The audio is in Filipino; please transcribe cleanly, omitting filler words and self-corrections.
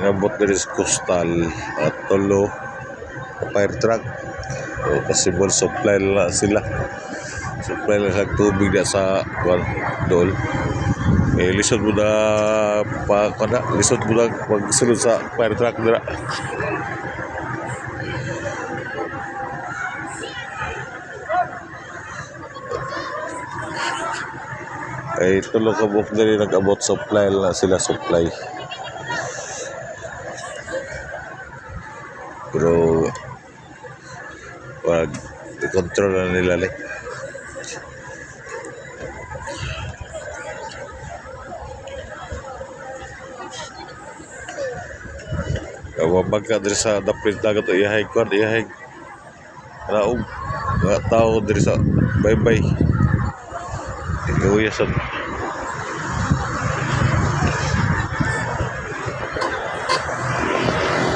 nabot diri sa coastal at tulo fire truck. So possible supply lang sila. Supply lang sa tubig na sa dool. Lisod mo na lisod mo na pagsunod sa fire truck dira. Ay tulo ka buok diri nag-abot supply lang sila supply. Pero wag i-control na nila like. Wabag ka diri sa dapit dagat iyahay kwan iyahay raog tao diri sa bye-bye. Ikaw yasan